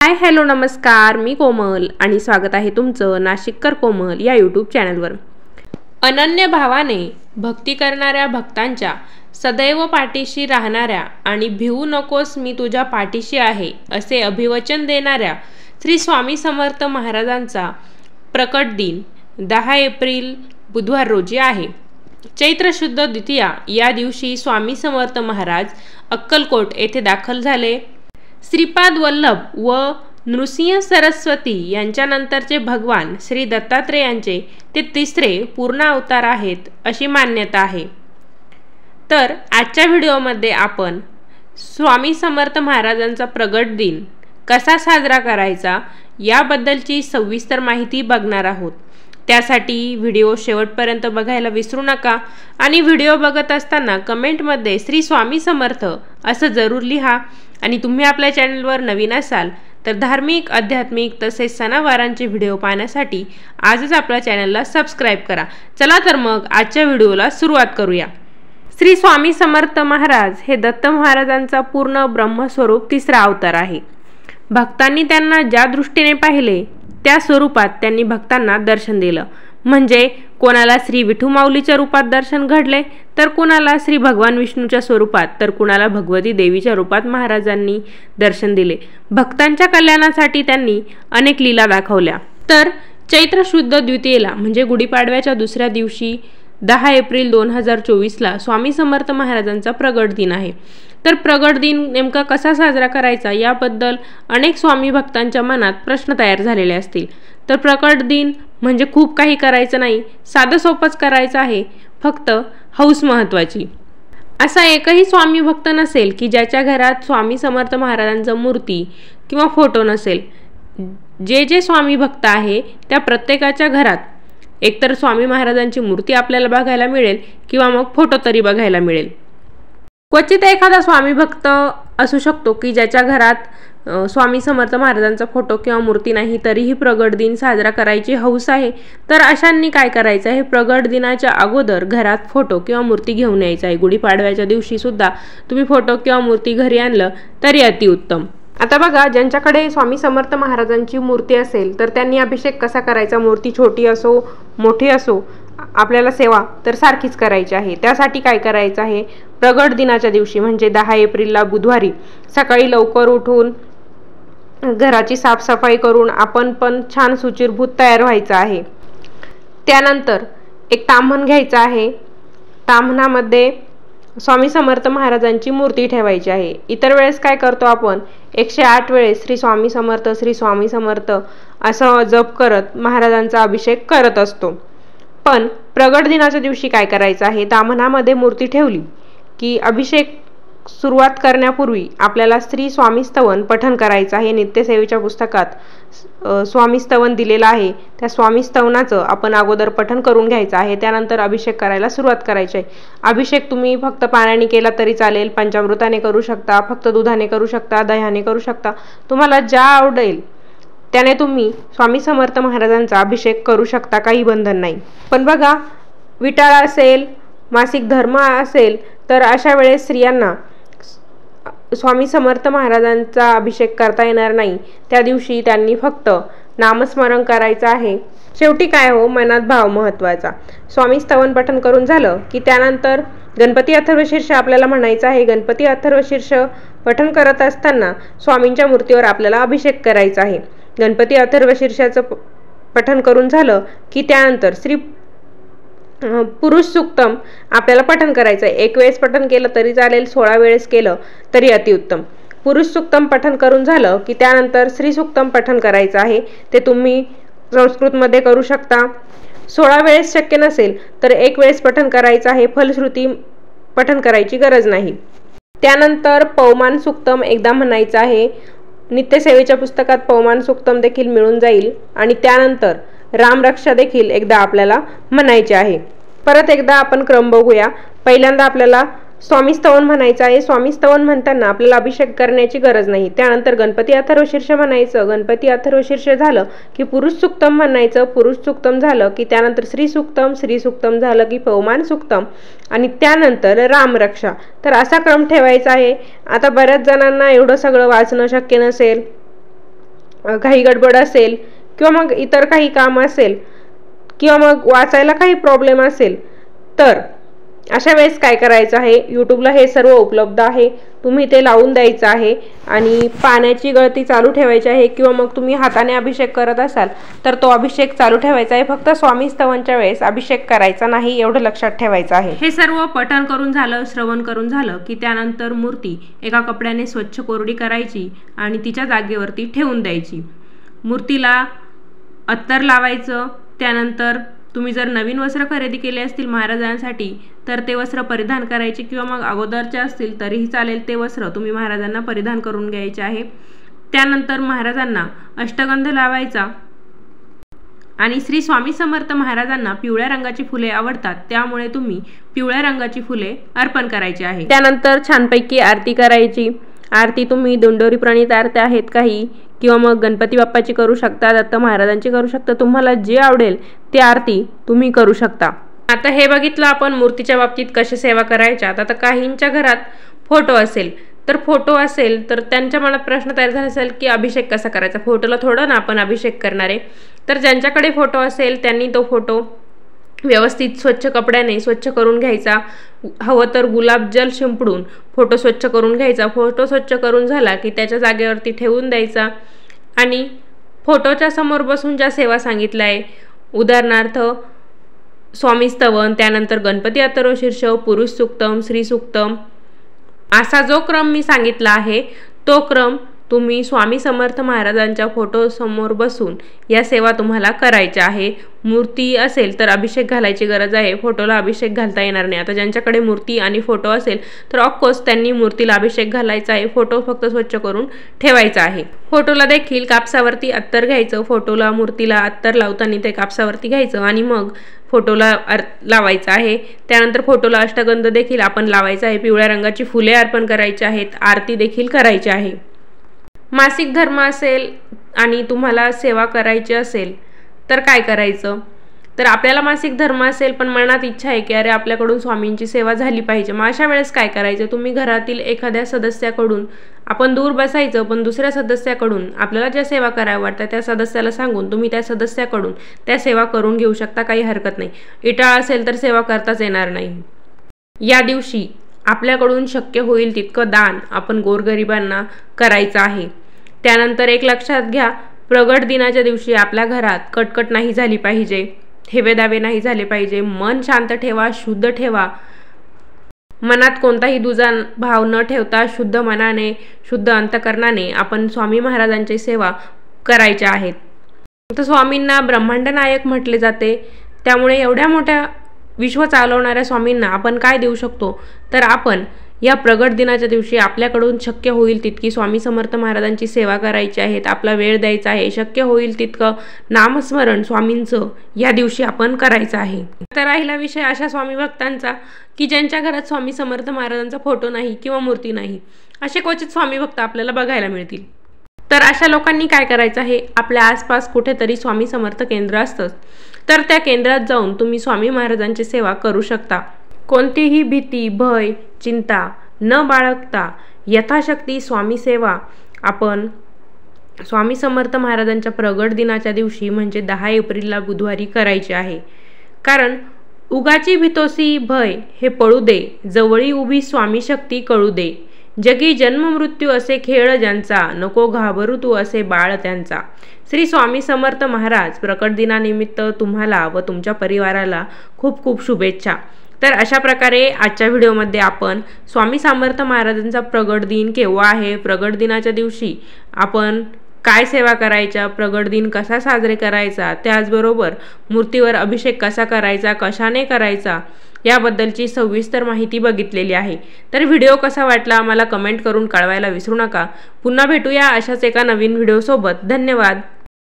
Hi hello नमस्कार, मी कोमल आणि स्वागत आहे तुमचं नाशिककर कोमल या यूट्यूब चॅनलवर। अनन्य भावाने भक्ती करणाऱ्या भक्तांच्या सदैव पाठीशी राहणाऱ्या आणि भिवू नकोस मी तुझ्या पाठीशी आहे असे अभिवचन देणाऱ्या श्री स्वामी समर्थ महाराजांचा प्रकट दिन 10 एप्रिल बुधवार रोजी आहे। चैत्र शुद्ध द्वितीया या दिवशी स्वामी समर्थ महाराज अक्कलकोट येथे दाखल झाले। श्रीपाद वल्लभ व नृसिंह सरस्वती यांच्यानंतरचे भगवान श्री दत्तात्रेयांचे ते तिसरे पूर्ण अवतार आहेत अशी मान्यता आहे। तर आजच्या व्हिडिओमध्ये आपण स्वामी समर्थ महाराजांचा प्रगट दिन कसा साजरा करायचा याबद्दलची सविस्तर माहिती बघणार आहोत। त्यासाठी व्हिडिओ शेवटपर्यंत बघायला विसरू नका आणि व्हिडिओ बघत असताना कमेंटमध्ये श्री स्वामी समर्थ असं जरूर लिहा। आणि तुम्ही आपल्या चॅनलवर नवीन असाल तर धार्मिक, आध्यात्मिक तसेच सणावारांचे व्हिडिओ पाहण्यासाठी आजच आपल्या चॅनलला सबस्क्राईब करा। चला तर मग आजच्या व्हिडिओला सुरुवात करूया। श्री स्वामी समर्थ महाराज हे दत्त महाराजांचा पूर्ण ब्रह्मस्वरूप तिसरा अवतार आहे। भक्तांनी त्यांना ज्या दृष्टीने पाहिले त्या स्वरूपात त्यांनी भक्तांना दर्शन दिलं। म्हणजे कोणाला श्री विठू माऊलीच्या रूपात दर्शन घडले तर कोणाला श्री भगवान विष्णूच्या स्वरूपात तर कोणाला भगवती देवीच्या रूपात महाराजांनी दर्शन दिले। भक्तांच्या कल्याणासाठी त्यांनी अनेक लीला दाखवल्या। तर चैत्र शुद्ध द्वितीयेला म्हणजे गुढीपाडव्याच्या दुसऱ्या दिवशी 10 एप्रिल 2024 ला स्वामी समर्थ महाराजांचा प्रगट दिन आहे। तर प्रगट दिन नेमका कसा साजरा करायचा याबद्दल अनेक स्वामी भक्तांच्या मनात प्रश्न तयार झालेले असतील। तर प्रगट दिन म्हणजे खूप काही करायचं नाही, साधं सोपंच करायचं आहे, फक्त हौस महत्त्वाची। असा एकही स्वामी भक्त नसेल की ज्याच्या घरात स्वामी समर्थ महाराजांचा मूर्ती किंवा फोटो नसेल। जे स्वामी भक्त आहे त्या प्रत्येकाच्या घरात एकतर स्वामी महाराजांची मूर्ती आपल्याला बघायला मिळेल किंवा मग फोटो तरी बघायला मिळेल। क्वचित एखादा स्वामी भक्त असू शकतो की ज्याच्या घरात स्वामी समर्थ महाराजांचा फोटो किंवा मूर्ती नाही तरीही प्रगट दिन साजरा करायची हौस आहे। तर अशांनी काय करायचं आहे, प्रगट दिनाच्या अगोदर घरात फोटो किंवा मूर्ती घेऊन यायचं आहे। गुढीपाडव्याच्या दिवशी सुद्धा तुम्ही फोटो किंवा मूर्ती घरी आणलं तरी अतिउत्तम। आता बघा, ज्यांच्याकडे स्वामी समर्थ महाराजांची मूर्ती असेल तर त्यांनी अभिषेक कसा करायचा, मूर्ती छोटी असो मोठी असो आपल्याला सेवा तर सारखीच करायची आहे। त्यासाठी काय करायचं आहे, प्रगट दिनाच्या दिवशी म्हणजे 10 एप्रिलला बुधवारी सकाळी लवकर उठून घराची साफसफाई करून आपण पण छान सुचिरभूत तयार व्हायचं आहे। त्यानंतर एक ताम्हण घ्यायचं आहे। ताम्हणामध्ये स्वामी समर्थ महाराजांची मूर्ती ठेवायची आहे। इतर वेळेस काय करतो आपण 108 वेळेस श्री स्वामी समर्थ श्री स्वामी समर्थ असं जप करत महाराजांचा अभिषेक करत असतो। पण प्रगट दिनाच्या दिवशी काय करायचं आहे, ताम्हणामध्ये मूर्ती ठेवली की अभिषेक सुरुवात करण्यापूर्वी आपल्याला श्री स्वामी स्तवन पठण करायचं आहे। नित्यसेवेच्या पुस्तकात स्वामी स्तवन दिलेलं आहे, त्या स्वामी स्तवनाचं आपण अगोदर पठण करून घ्यायचं आहे। त्यानंतर अभिषेक करायला सुरुवात करायची आहे। अभिषेक तुम्ही फक्त पाण्याने केला तरी चालेल, पंचामृताने करू शकता, फक्त दुधाने करू शकता, दह्याने करू शकता, तुम्हाला ज्या आवडेल त्याने तुम्ही स्वामी समर्थ महाराजांचा अभिषेक करू शकता, काही बंधन नाही। पण बघा, विटाळ असेल, मासिक धर्म असेल तर अशा वेळेस स्त्रियांना स्वामी समर्थ महाराजांचा अभिषेक करता येणार नाही। त्या दिवशी त्यांनी फक्त नामस्मरण करायचं आहे। शेवटी काय हो, मनात भाव महत्त्वाचा। स्वामी स्तवन पठण करून झालं की त्यानंतर गणपती अथर्वशीर्ष आपल्याला म्हणायचं आहे। गणपती अथर्वशीर्ष पठण करत असताना स्वामींच्या मूर्तीवर आपल्याला अभिषेक करायचा आहे। गणपती अथर्वशीर्षाचं पठण करून झालं की त्यानंतर श्री पुरुष सूक्तम आपल्याला पठण करायचं आहे। एक वेळेस पठण केलं तरी चालेल, 16 वेळेस केलं तरी अतिउत्तम। पुरुष सूक्तम पठण करून झालं की त्यानंतर श्री सूक्तम पठण करायचं आहे। ते तुम्ही संस्कृतमध्ये करू शकता। 16 वेळेस शक्य नसेल तर एक वेळेस पठण करायचं आहे, फलश्रुती पठण करायची गरज नाही। त्यानंतर पवमान सूक्तम एकदा म्हणायचं आहे। नित्यसेवेच्या पुस्तकात पवमान सूक्तम देखील मिळून जाईल। आणि त्यानंतर रामरक्षा देखील एकदा आपल्याला म्हणायचे आहे। परत एकदा आपण क्रम बघूया। पहिल्यांदा आपल्याला स्वामी स्तवन म्हणायचं आहे। स्वामी स्तवन म्हणताना आपल्याला अभिषेक करण्याची गरज नाही। त्यानंतर गणपती अथर्वशीर्ष म्हणायचं। गणपती अथर्वशीर्ष झालं की पुरुष सूक्तम म्हणायचं। पुरुष सूक्तम झालं की त्यानंतर श्री सूक्तम, श्री सूक्तम झालं की पवमान सूक्तम आणि त्यानंतर रामरक्षा। तर असा क्रम ठेवायचा आहे। आता बऱ्याच जणांना एवढं सगळं वाचणं शक्य नसेल घाई गडबड असेल किंवा मग इतर काही काम असेल किंवा मग वाचायला काही प्रॉब्लेम असेल तर अशा वेळेस काय करायचं आहे, यूट्यूबला हे सर्व उपलब्ध आहे, तुम्ही ते लावून द्यायचं आहे आणि पाण्याची गळती चालू ठेवायची आहे किंवा मग तुम्ही हाताने अभिषेक करत असाल तर तो अभिषेक चालू ठेवायचा आहे. फक्त स्वामी स्तवनच्या वेळेस अभिषेक करायचा नाही, एवढं लक्षात ठेवायचं आहे. हे सर्व पठण करून झालं, श्रवण करून झालं की त्यानंतर मूर्ती एका कपड्याने स्वच्छ कोरडी करायची आणि तिच्या जागेवरती ठेवून द्यायची. मूर्तीला अत्तर लावायचं. त्यानंतर तुम्ही जर नवीन वस्त्र खरेदी केले असतील महाराजांसाठी तर ते वस्त्र परिधान करायचे किंवा मग अगोदरचे असतील तरीही चालेल, ते वस्त्र तुम्ही महाराजांना परिधान करून घ्यायचे आहे. त्यानंतर महाराजांना अष्टगंध लावायचा आणि श्री स्वामी समर्थ महाराजांना पिवळ्या रंगाची फुले आवडतात, त्यामुळे तुम्ही पिवळ्या रंगाची फुले अर्पण करायची आहे. त्यानंतर छानपैकी आरती करायची. आरती तुम्ही दोंडोरी प्रणीत आरत्या आहेत काही किंवा मग गणपती बाप्पाची करू शकता, दत्त महाराजांची करू शकता, तुम्हाला जे आवडेल ते आरती तुम्ही करू शकता. आता हे बघितलं आपण मूर्तीच्या बाबतीत कशी सेवा करायच्या. आता काहींच्या घरात फोटो असेल तर त्यांच्या मनात प्रश्न तयार झाला असेल की अभिषेक कसा करायचा, फोटोला थोडं ना आपण अभिषेक करणार आहे. तर ज्यांच्याकडे फोटो असेल त्यांनी तो फोटो व्यवस्थित स्वच्छ कपड्याने स्वच्छ करून घ्यायचा. हवं तर गुलाबजल शिंपडून फोटो स्वच्छ करून घ्यायचा. फोटो स्वच्छ करून झाला की त्याच्या जागेवरती ठेवून द्यायचा आणि फोटोच्या समोर बसून ज्या सेवा सांगितल्या आहे, उदाहरणार्थ स्वामी स्तवन, त्यानंतर गणपती अथर्वशीर्ष, पुरुष सूक्तम, श्री सूक्तम, असा जो क्रम मी सांगितला आहे तो क्रम तुम्ही स्वामी समर्थ महाराजांच्या फोटो समोर बसून या सेवा तुम्हाला करायच्या आहे. मूर्ती असेल तर अभिषेक घालायची गरज आहे, फोटोला अभिषेक घालता येणार नाही. आता ज्यांच्याकडे मूर्ती आणि फोटो असेल तर ऑफकोर्स त्यांनी मूर्तीला अभिषेक घालायचा आहे, फोटो फक्त स्वच्छ करून ठेवायचा आहे. फोटोला देखील कापसावरती अत्तर घ्यायचं. फोटोला मूर्तीला अत्तर लावताना ते कापसावरती घ्यायचं आणि मग फोटोला लावायचं आहे. त्यानंतर फोटोला अष्टगंध देखील आपण लावायचा आहे. पिवळ्या रंगाची फुले अर्पण करायची आहेत. आरती देखील करायची आहे. मासिक धर्म असेल आणि तुम्हाला सेवा करायची असेल तर काय करायचं, तर आपल्याला मासिक धर्म असेल पण मनात इच्छा आहे की अरे आपल्याकडून स्वामींची सेवा झाली पाहिजे, मग अशा वेळेस काय करायचं, तुम्ही घरातील एखाद्या सदस्याकडून, आपण दूर बसायचं पण दुसऱ्या सदस्याकडून आपल्याला ज्या सेवा कराव्या वाटतात त्या सदस्याला सांगून तुम्ही त्या सदस्याकडून त्या सेवा करून घेऊ शकता, काही हरकत नाही. इटाळ असेल तर सेवा करताच येणार नाही. या दिवशी आपल्याकडून शक्य होईल तितकं दान आपण गोरगरिबांना करायचं आहे. त्यानंतर एक लक्षात घ्या, प्रगट दिनाच्या दिवशी आपल्या घरात कटकट नाही झाली पाहिजे, हेवेदावे नाही झाले पाहिजे. मन शांत ठेवा, शुद्ध ठेवा. मनात कोणताही दुजा भाव न ठेवता शुद्ध मनाने, शुद्ध अंतकरणाने आपण स्वामी महाराजांची सेवा करायच्या आहेत. तर स्वामींना ब्रह्मांड नायक म्हटले जाते, त्यामुळे एवढ्या मोठ्या विश्व चालवणाऱ्या स्वामींना आपण काय देऊ शकतो, तर आपण या प्रगट दिनाच्या दिवशी आपल्याकडून शक्य होईल तितकी स्वामी समर्थ महाराजांची सेवा करायची आहे. आपला वेळ द्यायचा आहे. शक्य होईल तितकं नामस्मरण स्वामींचं या दिवशी आपण करायचं आहे. तर राहिला विषय अशा स्वामी भक्तांचा की ज्यांच्या घरात स्वामी समर्थ महाराजांचा फोटो नाही किंवा मूर्ती नाही. असे क्वचित स्वामी भक्त आपल्याला बघायला मिळतील. तर अशा लोकांनी काय करायचं आहे, आपल्या आसपास कुठेतरी स्वामी समर्थ केंद्र असतं तर त्या केंद्रात जाऊन तुम्ही स्वामी महाराजांची सेवा करू शकता. कोणतीही भीती, भय, चिंता न बाळगता यथाशक्ती स्वामी सेवा आपण स्वामी समर्थ महाराजांच्या प्रगट दिनाच्या दिवशी म्हणजे 10 एप्रिलला बुधवारी करायची आहे. कारण उगाची भीतोसी भय हे पळू दे, जवळी उभी स्वामी शक्ती कळू दे. जगी जन्म मृत्यू असे खेळ ज्यांचा, नको घाबरू तू असे बाळ त्यांचा. श्री स्वामी समर्थ महाराज प्रकट दिनानिमित्त तुम्हाला व तुमच्या परिवाराला खूप खूप शुभेच्छा. तर अशा प्रकारे आजच्या व्हिडिओमध्ये आपण स्वामी समर्थ महाराजांचा प्रगट दिन केव्हा आहे, प्रगट दिनाच्या दिवशी आपण काय सेवा करायच्या, प्रगट दिन कसा साजरे करायचा, त्याचबरोबर मूर्तीवर अभिषेक कसा करायचा, कशाने करायचा याबद्दलची सविस्तर माहिती बघितलेली आहे. तर व्हिडिओ कसा वाटला मला कमेंट करून कळवायला विसरू नका. पुन्हा भेटूया अशाच एका नवीन व्हिडिओसोबत. धन्यवाद.